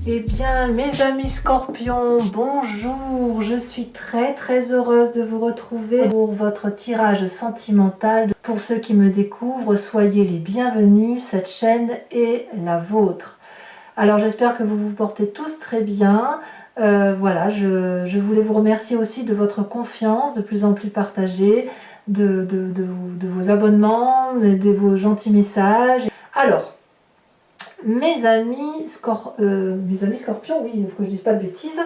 Eh bien, mes amis scorpions, bonjour! Je suis très heureuse de vous retrouver pour votre tirage sentimental. Pour ceux qui me découvrent, soyez les bienvenus, cette chaîne est la vôtre. Alors j'espère que vous vous portez tous très bien. Voilà, je voulais vous remercier aussi de votre confiance, de plus en plus partagée, de vos abonnements, de vos gentils messages. Alors, mes amis scorpions, oui, il faut que je ne dise pas de bêtises.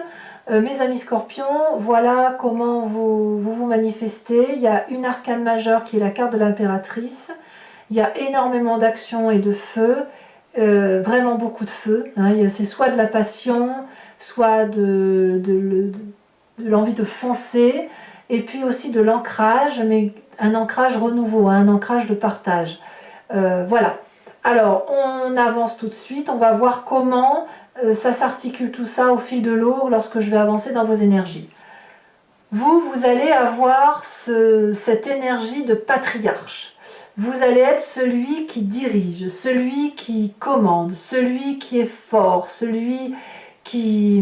Mes amis scorpions, voilà comment vous manifestez. Il y a une arcane majeure qui est la carte de l'impératrice. Il y a énormément d'action et de feu, vraiment beaucoup de feu. Hein. C'est soit de la passion, soit de l'envie de foncer, et puis aussi de l'ancrage, mais un ancrage renouveau, hein, un ancrage de partage. Voilà. Alors, on avance tout de suite, on va voir comment ça s'articule tout ça au fil de l'eau lorsque je vais avancer dans vos énergies. Vous allez avoir cette énergie de patriarche. Vous allez être celui qui dirige, celui qui commande, celui qui est fort, celui qui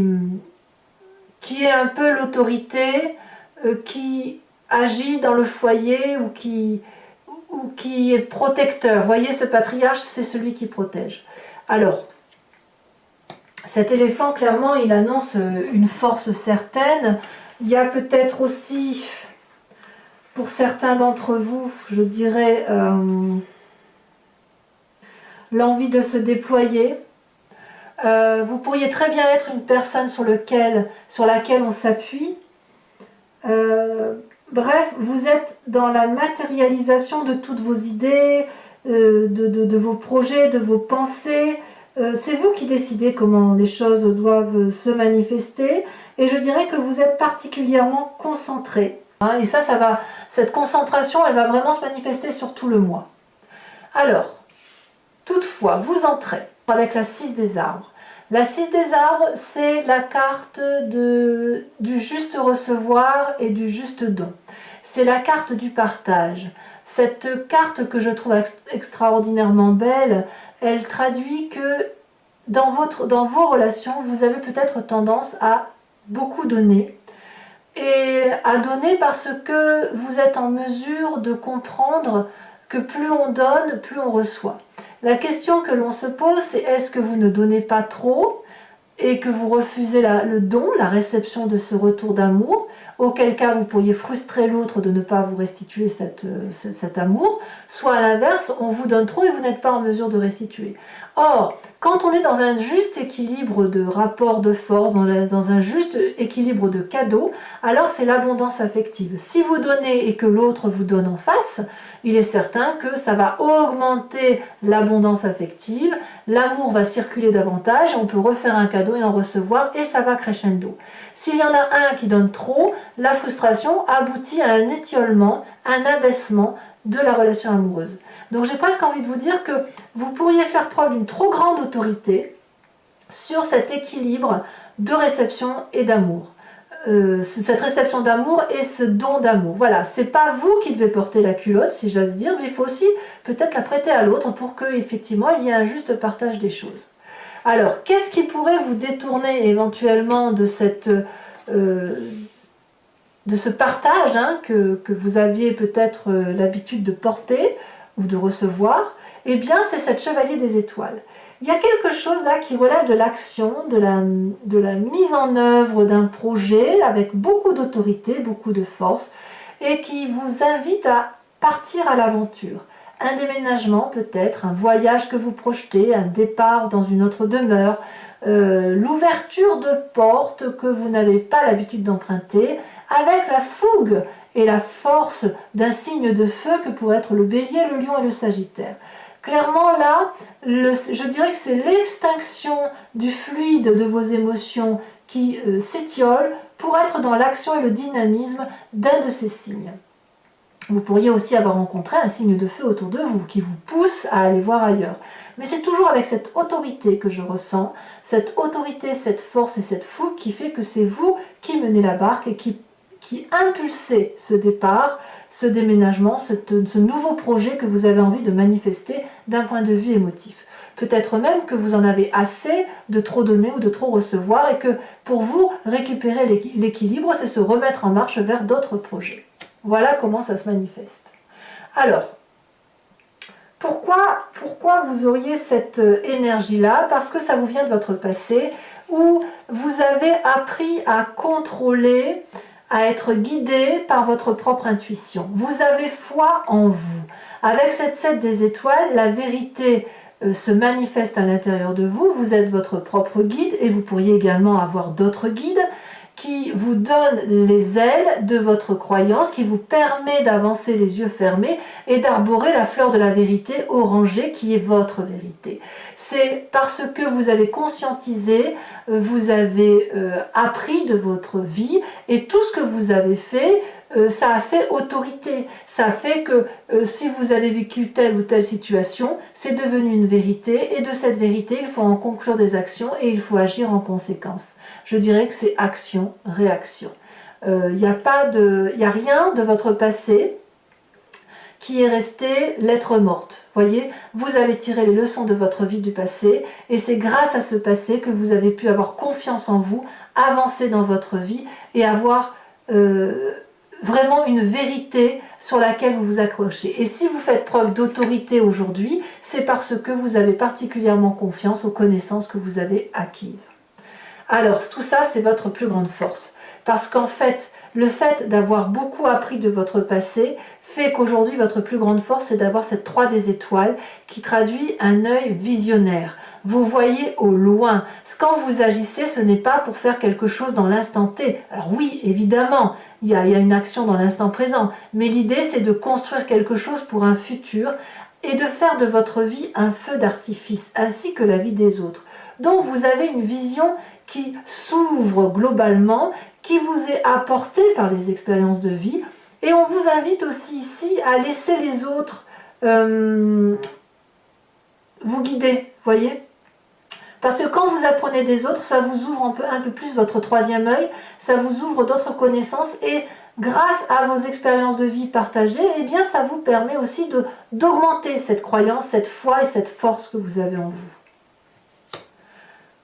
est un peu l'autorité, qui agit dans le foyer ou qui est protecteur. Vous voyez, ce patriarche, c'est celui qui protège. Alors, cet éléphant, clairement, il annonce une force certaine. Il y a peut-être aussi, pour certains d'entre vous, je dirais, l'envie de se déployer. Vous pourriez très bien être une personne sur laquelle on s'appuie. Bref, vous êtes dans la matérialisation de toutes vos idées, de vos projets, de vos pensées. C'est vous qui décidez comment les choses doivent se manifester. Et je dirais que vous êtes particulièrement concentré. Hein, et cette concentration, elle va vraiment se manifester sur tout le mois. Alors, toutefois, vous entrez avec la 6 des arbres. La 6 des arbres, c'est la carte du juste recevoir et du juste don. C'est la carte du partage. Cette carte que je trouve extraordinairement belle, elle traduit que dans vos relations, vous avez peut-être tendance à beaucoup donner. Et à donner parce que vous êtes en mesure de comprendre que plus on donne, plus on reçoit. La question que l'on se pose, c'est est-ce que vous ne donnez pas trop et que vous refusez le don, la réception de ce retour d'amour, auquel cas vous pourriez frustrer l'autre de ne pas vous restituer cet amour, soit à l'inverse, on vous donne trop et vous n'êtes pas en mesure de restituer. Or, quand on est dans un juste équilibre de rapport de force, dans un juste équilibre de cadeaux, alors c'est l'abondance affective. Si vous donnez et que l'autre vous donne en face, il est certain que ça va augmenter l'abondance affective, l'amour va circuler davantage, on peut refaire un cadeau et en recevoir, et ça va crescendo. S'il y en a un qui donne trop, la frustration aboutit à un étiolement, un abaissement de la relation amoureuse. Donc j'ai presque envie de vous dire que vous pourriez faire preuve d'une trop grande autorité sur cet équilibre de réception et d'amour. Cette réception d'amour et ce don d'amour. Voilà, c'est pas vous qui devez porter la culotte, si j'ose dire, mais il faut aussi peut-être la prêter à l'autre pour qu'effectivement il y ait un juste partage des choses. Alors, qu'est-ce qui pourrait vous détourner éventuellement de ce partage hein, que vous aviez peut-être l'habitude de porter ou de recevoir? Eh bien, c'est cette chevalier des étoiles. Il y a quelque chose là qui relève de l'action, de la mise en œuvre d'un projet avec beaucoup d'autorité, beaucoup de force, et qui vous invite à partir à l'aventure. Un déménagement peut-être, un voyage que vous projetez, un départ dans une autre demeure, l'ouverture de portes que vous n'avez pas l'habitude d'emprunter, avec la fougue et la force d'un signe de feu que pourrait être le bélier, le lion et le sagittaire. Clairement là, je dirais que c'est l'extinction du fluide de vos émotions qui s'étiole pour être dans l'action et le dynamisme d'un de ces signes. Vous pourriez aussi avoir rencontré un signe de feu autour de vous qui vous pousse à aller voir ailleurs. Mais c'est toujours avec cette autorité que je ressens, cette autorité, cette force et cette fougue qui fait que c'est vous qui menez la barque et qui impulsez ce départ, ce déménagement, ce nouveau projet que vous avez envie de manifester d'un point de vue émotif. peut-être même que vous en avez assez de trop donner ou de trop recevoir et que pour vous, récupérer l'équilibre, c'est se remettre en marche vers d'autres projets. Voilà comment ça se manifeste. Alors, pourquoi vous auriez cette énergie-là? Parce que ça vous vient de votre passé, où vous avez appris à contrôler, à être guidé par votre propre intuition. Vous avez foi en vous. Avec cette 7 des étoiles, la vérité se manifeste à l'intérieur de vous. Vous êtes votre propre guide et vous pourriez également avoir d'autres guides qui vous donne les ailes de votre croyance, qui vous permet d'avancer les yeux fermés et d'arborer la fleur de la vérité orangée qui est votre vérité. C'est parce que vous avez conscientisé, vous avez appris de votre vie et tout ce que vous avez fait, ça a fait autorité. Ça a fait que si vous avez vécu telle ou telle situation, c'est devenu une vérité et de cette vérité, il faut en conclure des actions et il faut agir en conséquence. Je dirais que c'est action-réaction. Il n'y a rien de votre passé qui est resté lettre morte. Voyez, vous avez tiré les leçons de votre vie du passé et c'est grâce à ce passé que vous avez pu avoir confiance en vous, avancer dans votre vie et avoir vraiment une vérité sur laquelle vous vous accrochez. Et si vous faites preuve d'autorité aujourd'hui, c'est parce que vous avez particulièrement confiance aux connaissances que vous avez acquises. Alors, tout ça, c'est votre plus grande force. Parce qu'en fait, le fait d'avoir beaucoup appris de votre passé fait qu'aujourd'hui, votre plus grande force, c'est d'avoir cette 3 des étoiles qui traduit un œil visionnaire. Vous voyez au loin. Quand vous agissez, ce n'est pas pour faire quelque chose dans l'instant T. Alors oui, évidemment, il y a une action dans l'instant présent. Mais l'idée, c'est de construire quelque chose pour un futur et de faire de votre vie un feu d'artifice, ainsi que la vie des autres. Donc, vous avez une vision qui s'ouvre globalement, qui vous est apportée par les expériences de vie. Et on vous invite aussi ici à laisser les autres vous guider, voyez. Parce que quand vous apprenez des autres, ça vous ouvre un peu plus votre 3e œil, ça vous ouvre d'autres connaissances et grâce à vos expériences de vie partagées, eh bien ça vous permet aussi d'augmenter cette croyance, cette foi et cette force que vous avez en vous.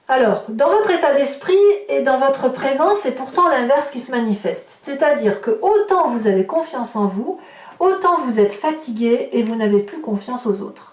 Alors, dans votre état d'esprit et dans votre présence, c'est pourtant l'inverse qui se manifeste. C'est-à-dire que autant vous avez confiance en vous, autant vous êtes fatigué et vous n'avez plus confiance aux autres.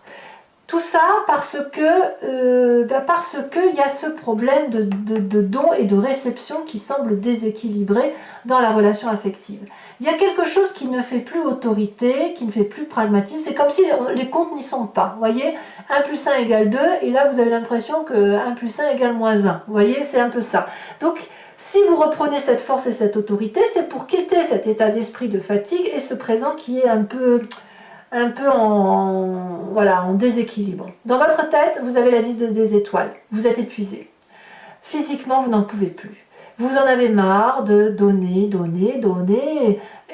Tout ça parce que il y a ce problème de don et de réception qui semble déséquilibré dans la relation affective. Il y a quelque chose qui ne fait plus autorité, qui ne fait plus pragmatisme. C'est comme si les comptes n'y sont pas. Vous voyez, 1 plus 1 égale 2, et là vous avez l'impression que 1 plus 1 égale moins 1. Vous voyez, c'est un peu ça. Donc, si vous reprenez cette force et cette autorité, c'est pour quitter cet état d'esprit de fatigue et ce présent qui est un peu en déséquilibre. Dans votre tête, vous avez la 10 des étoiles. Vous êtes épuisé. Physiquement, vous n'en pouvez plus. Vous en avez marre de donner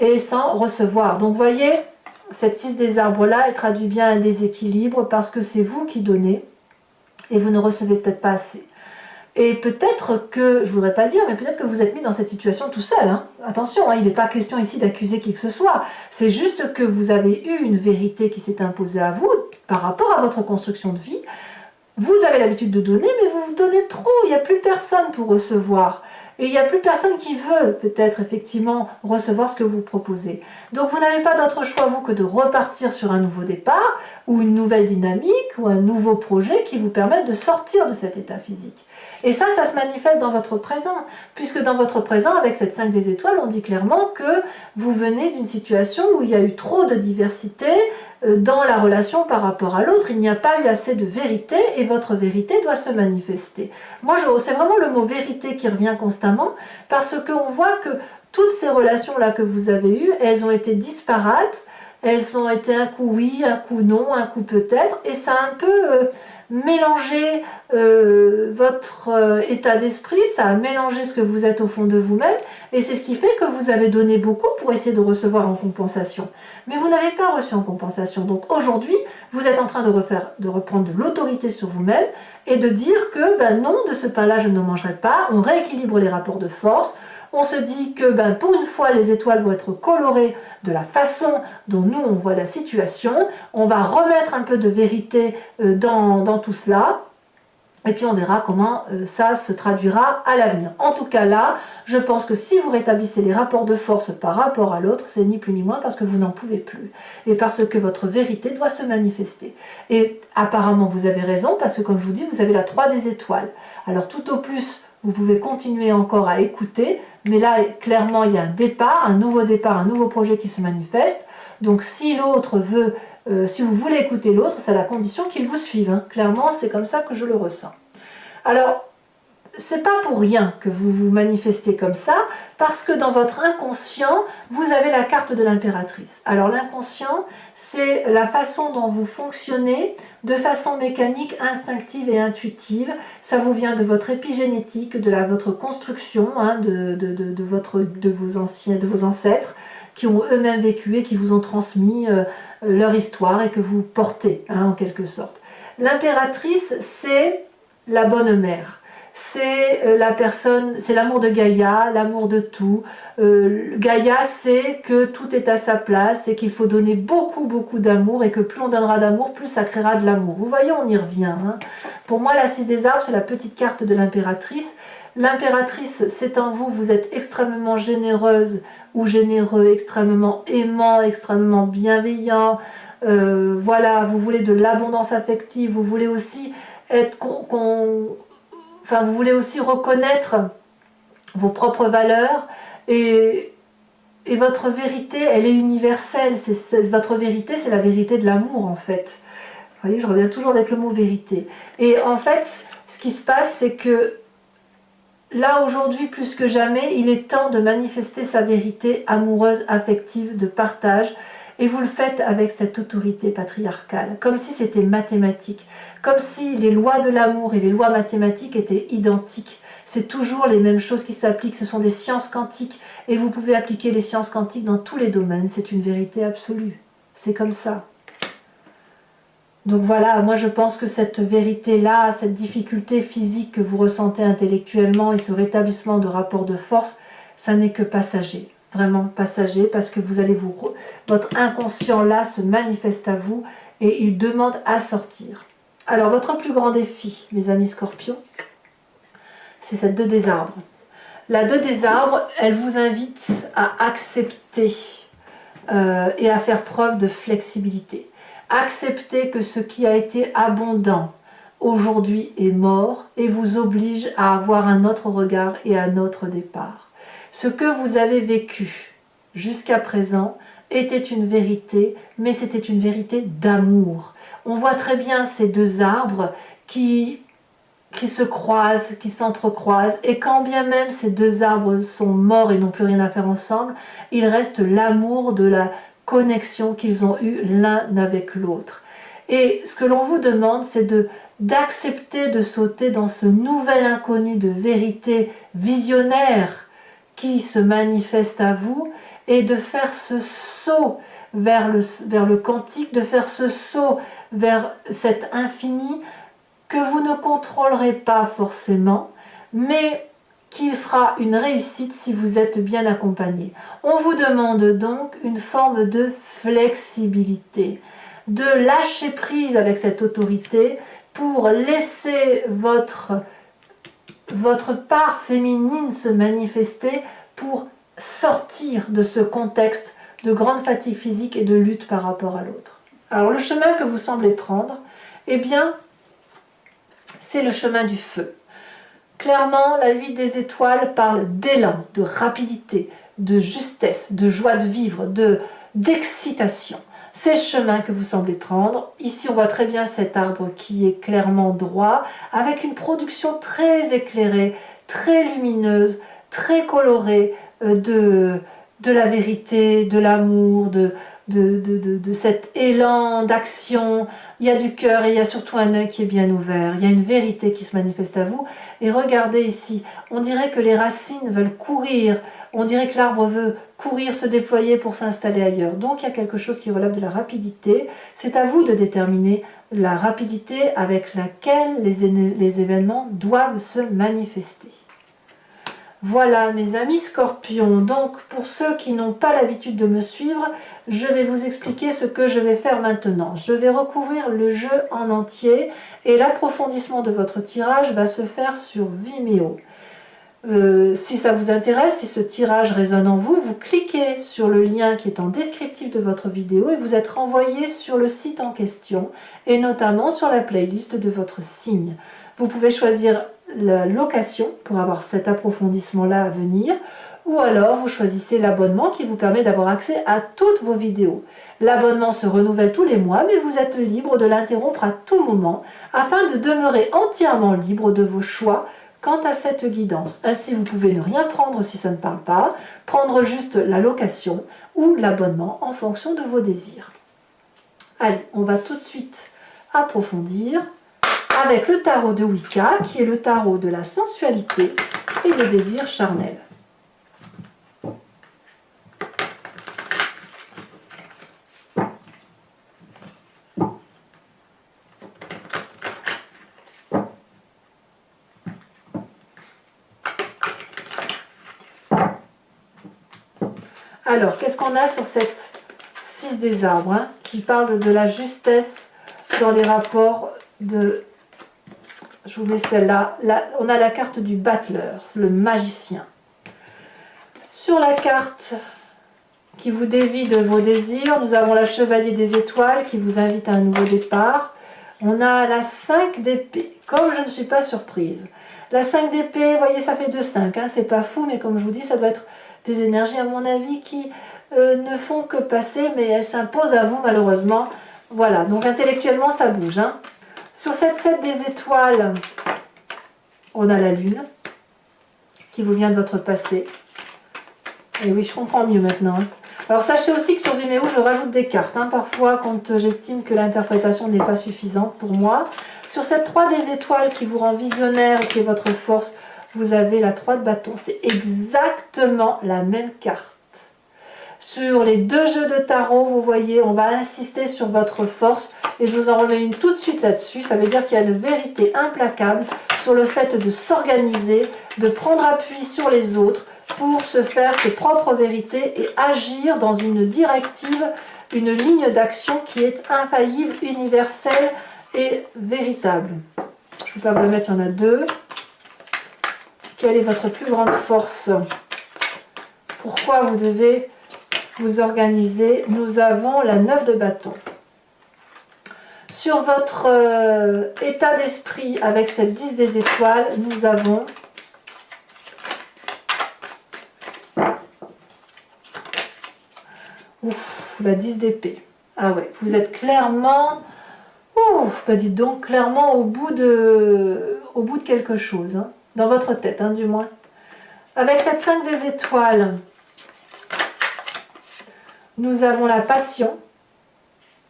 et sans recevoir. Donc, vous voyez, cette 6 des arbres-là, elle traduit bien un déséquilibre parce que c'est vous qui donnez et vous ne recevez peut-être pas assez. Et peut-être que, je ne voudrais pas dire, mais peut-être que vous êtes mis dans cette situation tout seul. Hein. Attention, hein, il n'est pas question ici d'accuser qui que ce soit. C'est juste que vous avez eu une vérité qui s'est imposée à vous par rapport à votre construction de vie. Vous avez l'habitude de donner, mais vous vous donnez trop. Il n'y a plus personne pour recevoir. Et il n'y a plus personne qui veut peut-être effectivement recevoir ce que vous proposez. Donc vous n'avez pas d'autre choix, vous, que de repartir sur un nouveau départ ou une nouvelle dynamique ou un nouveau projet qui vous permette de sortir de cet état physique. Et ça se manifeste dans votre présent, puisque dans votre présent, avec cette 5 des étoiles, on dit clairement que vous venez d'une situation où il y a eu trop de diversité dans la relation par rapport à l'autre. Il n'y a pas eu assez de vérité et votre vérité doit se manifester. Moi, c'est vraiment le mot vérité qui revient constamment, parce qu'on voit que toutes ces relations-là que vous avez eues, elles ont été disparates, elles ont été un coup oui, un coup non, un coup peut-être, et ça a un peu mélangé votre état d'esprit, ça a mélangé ce que vous êtes au fond de vous-même, et c'est ce qui fait que vous avez donné beaucoup pour essayer de recevoir en compensation. Mais vous n'avez pas reçu en compensation. Donc aujourd'hui, vous êtes en train de reprendre de l'autorité sur vous-même et de dire que non, de ce pain-là, je ne mangerai pas. On rééquilibre les rapports de force, On se dit que pour une fois, les étoiles vont être colorées de la façon dont nous, on voit la situation. On va remettre un peu de vérité dans tout cela. Et puis on verra comment ça se traduira à l'avenir. En tout cas là, je pense que si vous rétablissez les rapports de force par rapport à l'autre, c'est ni plus ni moins parce que vous n'en pouvez plus. Et parce que votre vérité doit se manifester. Et apparemment vous avez raison, parce que comme je vous dis, vous avez la 3 des étoiles. Alors tout au plus, vous pouvez continuer encore à écouter, mais là clairement il y a un départ, un nouveau projet qui se manifeste. Donc si l'autre veut... si vous voulez écouter l'autre, c'est à la condition qu'il vous suive. Hein. Clairement, c'est comme ça que je le ressens. Alors, c'est pas pour rien que vous vous manifestez comme ça, parce que dans votre inconscient, vous avez la carte de l'impératrice. Alors l'inconscient, c'est la façon dont vous fonctionnez de façon mécanique, instinctive et intuitive. Ça vous vient de votre épigénétique, de votre construction, hein, de vos ancêtres, qui ont eux-mêmes vécu et qui vous ont transmis leur histoire et que vous portez, hein, en quelque sorte. L'impératrice, c'est la bonne mère. C'est la personne, c'est l'amour de Gaïa, l'amour de tout. Gaïa sait que tout est à sa place et qu'il faut donner beaucoup, beaucoup d'amour et que plus on donnera d'amour, plus ça créera de l'amour. Vous voyez, on y revient. Hein. Pour moi, la 6 des arbres, c'est la petite carte de l'impératrice. L'impératrice, c'est en vous, vous êtes extrêmement généreuse ou généreux, extrêmement aimant, extrêmement bienveillant. Voilà, vous voulez de l'abondance affective, vous voulez aussi être vous voulez aussi reconnaître vos propres valeurs et votre vérité, elle est universelle. Votre vérité, c'est la vérité de l'amour en fait. Vous voyez, je reviens toujours avec le mot vérité. Et en fait, ce qui se passe, c'est que là, aujourd'hui, plus que jamais, il est temps de manifester sa vérité amoureuse, affective, de partage. Et vous le faites avec cette autorité patriarcale, comme si c'était mathématique, comme si les lois de l'amour et les lois mathématiques étaient identiques. C'est toujours les mêmes choses qui s'appliquent, ce sont des sciences quantiques, et vous pouvez appliquer les sciences quantiques dans tous les domaines, c'est une vérité absolue. C'est comme ça. Donc voilà, moi je pense que cette vérité-là, cette difficulté physique que vous ressentez intellectuellement et ce rétablissement de rapport de force, ça n'est que passager. Vraiment passager, parce que vous allez votre inconscient là se manifeste à vous et il demande à sortir. Alors votre plus grand défi, mes amis scorpions, c'est cette 2 des arbres. La 2 des arbres, elle vous invite à accepter et à faire preuve de flexibilité. Accepter que ce qui a été abondant aujourd'hui est mort et vous oblige à avoir un autre regard et un autre départ. Ce que vous avez vécu jusqu'à présent était une vérité, mais c'était une vérité d'amour. On voit très bien ces 2 arbres qui se croisent, qui s'entrecroisent, et quand bien même ces 2 arbres sont morts et n'ont plus rien à faire ensemble, il reste l'amour de la connexion qu'ils ont eue l'un avec l'autre. Et ce que l'on vous demande, c'est d'accepter de sauter dans ce nouvel inconnu de vérité visionnaire qui se manifeste à vous et de faire ce saut vers le quantique, de faire ce saut vers cet infini que vous ne contrôlerez pas forcément, mais qui sera une réussite si vous êtes bien accompagné. On vous demande donc une forme de flexibilité, de lâcher prise avec cette autorité pour laisser votre part féminine se manifester pour sortir de ce contexte de grande fatigue physique et de lutte par rapport à l'autre. Alors le chemin que vous semblez prendre, eh bien, c'est le chemin du feu. Clairement, la 8 des étoiles parle d'élan, de rapidité, de justesse, de joie de vivre, d'excitation. C'est le chemin que vous semblez prendre. Ici, on voit très bien cet arbre qui est clairement droit, avec une production très éclairée, très lumineuse, très colorée de la vérité, de l'amour, de cet élan d'action. Il y a du cœur et il y a surtout un œil qui est bien ouvert. Il y a une vérité qui se manifeste à vous. Et regardez ici, on dirait que les racines veulent courir. On dirait que l'arbre veut courir, se déployer pour s'installer ailleurs. Donc il y a quelque chose qui relève de la rapidité. C'est à vous de déterminer la rapidité avec laquelle les événements doivent se manifester. Voilà mes amis scorpions, donc pour ceux qui n'ont pas l'habitude de me suivre, je vais vous expliquer ce que je vais faire maintenant. Je vais recouvrir le jeu en entier et l'approfondissement de votre tirage va se faire sur Vimeo. Si ça vous intéresse, si ce tirage résonne en vous, vous cliquez sur le lien qui est en descriptif de votre vidéo et vous êtes renvoyé sur le site en question et notamment sur la playlist de votre signe. Vous pouvez choisir la location pour avoir cet approfondissement-là à venir ou alors vous choisissez l'abonnement qui vous permet d'avoir accès à toutes vos vidéos. L'abonnement se renouvelle tous les mois mais vous êtes libre de l'interrompre à tout moment afin de demeurer entièrement libre de vos choix quant à cette guidance. Ainsi, vous pouvez ne rien prendre si ça ne parle pas, prendre juste la location ou l'abonnement en fonction de vos désirs. Allez, on va tout de suite approfondir avec le tarot de Wicca, qui est le tarot de la sensualité et des désirs charnels. Alors, qu'est-ce qu'on a sur cette 6 des arbres qui parle de la justesse dans les rapports de... Je vous mets celle-là. Là, on a la carte du battleur, le magicien. Sur la carte qui vous dévie de vos désirs, nous avons la chevalier des étoiles qui vous invite à un nouveau départ. On a la 5 d'épée, comme je ne suis pas surprise. La 5 d'épée, vous voyez, ça fait 2-5, hein, c'est pas fou, mais comme je vous dis, ça doit être des énergies, à mon avis, qui ne font que passer, mais elles s'imposent à vous, malheureusement. Voilà, donc intellectuellement, ça bouge. Hein. Sur cette 7 des étoiles, on a la lune, qui vous vient de votre passé. Et oui, je comprends mieux maintenant. Hein. Alors, sachez aussi que sur Vimeo, je rajoute des cartes, hein, parfois, quand j'estime que l'interprétation n'est pas suffisante pour moi. Sur cette 3 des étoiles qui vous rend visionnaire et qui est votre force, vous avez la 3 de bâton. C'est exactement la même carte. Sur les 2 jeux de tarot, vous voyez, on va insister sur votre force. Et je vous en remets une tout de suite là-dessus. Ça veut dire qu'il y a une vérité implacable sur le fait de s'organiser, de prendre appui sur les autres pour se faire ses propres vérités et agir dans une directive, une ligne d'action qui est infaillible, universelle et véritable. Je ne peux pas vous le mettre, il y en a 2. Quelle est votre plus grande force? Pourquoi vous devez vous organiser? Nous avons la 9 de bâton. Sur votre état d'esprit avec cette 10 des étoiles, nous avons la 10 d'épée. Ah ouais, vous êtes clairement, bah dites donc, clairement au bout de quelque chose. Hein. Dans votre tête, hein, du moins. Avec cette 5 des étoiles, nous avons la passion.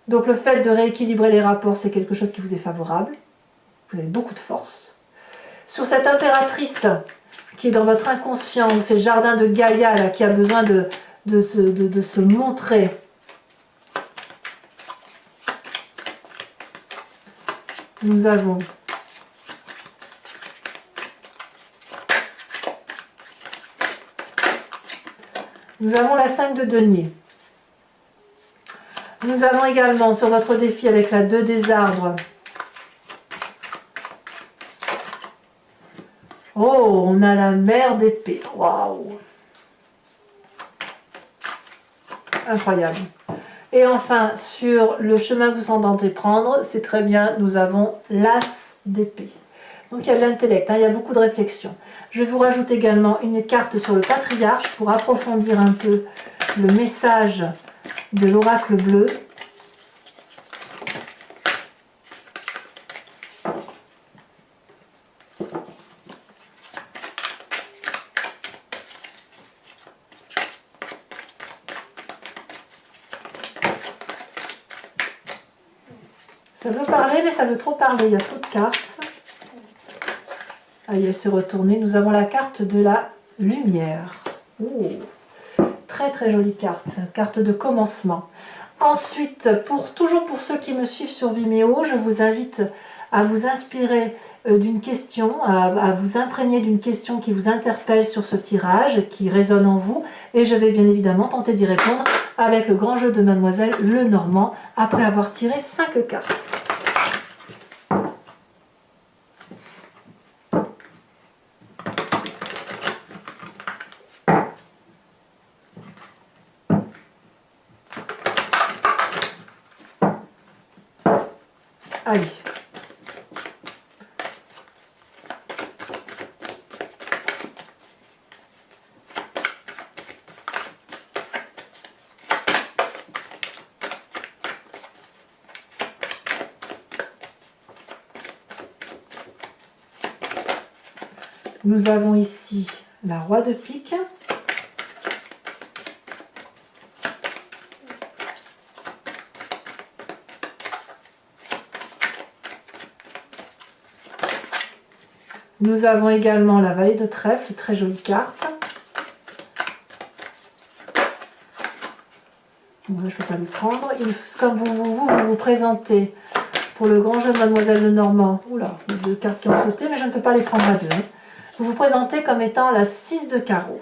Donc le fait de rééquilibrer les rapports, c'est quelque chose qui vous est favorable. Vous avez beaucoup de force. Sur cette impératrice, qui est dans votre inconscient, c'est le jardin de Gaïa, là, qui a besoin de se montrer. Nous avons la 5 de denier. Nous avons également sur votre défi avec la 2 des arbres. Oh, on a la mer d'épée. Waouh! Incroyable. Et enfin, sur le chemin que vous entendez prendre, c'est très bien, nous avons l'as d'épée. Donc il y a de l'intellect, hein, il y a beaucoup de réflexion. Je vous rajoute également une carte sur le patriarche pour approfondir un peu le message de l'oracle bleu. Ça veut parler, mais ça veut trop parler, il y a trop de cartes. Ah, elle s'est retournée. Nous avons la carte de la lumière. Oh, très très jolie carte, carte de commencement. Ensuite, toujours pour ceux qui me suivent sur Vimeo, je vous invite à vous inspirer d'une question, à vous imprégner d'une question qui vous interpelle sur ce tirage, qui résonne en vous, et je vais bien évidemment tenter d'y répondre avec le grand jeu de Mademoiselle Lenormand, après avoir tiré 5 cartes. Allez. Nous avons ici la roi de pique. Nous avons également la vallée de trèfle, très jolie carte. Bon, je ne peux pas les prendre. Comme vous présentez pour le grand jeu de Mademoiselle Lenormand. Oula, il y a 2 cartes qui ont sauté, mais je ne peux pas les prendre à 2. Vous vous présentez comme étant la 6 de carreau.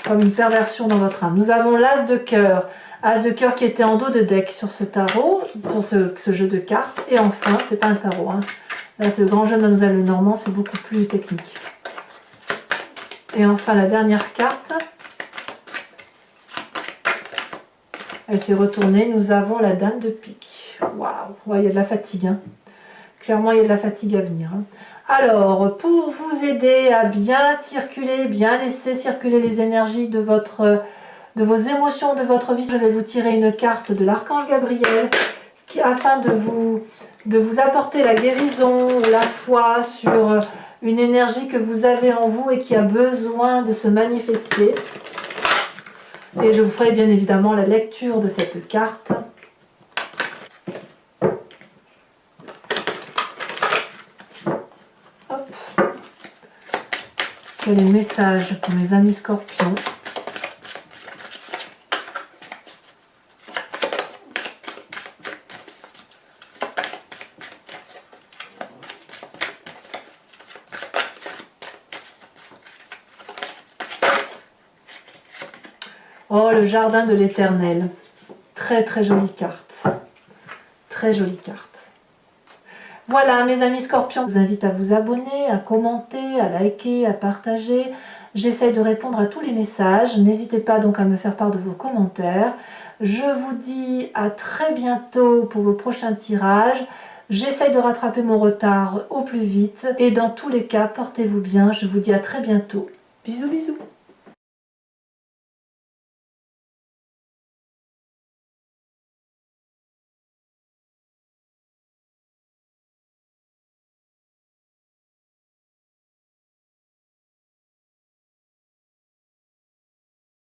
Comme une perversion dans votre âme. Nous avons l'as de cœur. As de cœur qui était en dos de deck sur ce tarot, sur ce jeu de cartes. Et enfin, c'est pas un tarot. Hein. Là, c'est le grand jeu de Mademoiselle Lenormand, c'est beaucoup plus technique. Et enfin, la dernière carte. Elle s'est retournée. Nous avons la dame de pique. Waouh, ouais, il y a de la fatigue. Hein. Clairement, il y a de la fatigue à venir. Hein. Alors, pour vous aider à bien circuler, bien laisser circuler les énergies de vos émotions, de votre vie, je vais vous tirer une carte de l'archange Gabriel afin de vous apporter la guérison, la foi sur une énergie que vous avez en vous et qui a besoin de se manifester. Et je vous ferai bien évidemment la lecture de cette carte. Quel est le message pour mes amis scorpions? Oh, le jardin de l'éternel. Très très jolie carte. Très jolie carte. Voilà, mes amis scorpions, je vous invite à vous abonner, à commenter, à liker, à partager. J'essaie de répondre à tous les messages. N'hésitez pas donc à me faire part de vos commentaires. Je vous dis à très bientôt pour vos prochains tirages. J'essaie de rattraper mon retard au plus vite. Et dans tous les cas, portez-vous bien. Je vous dis à très bientôt. Bisous, bisous.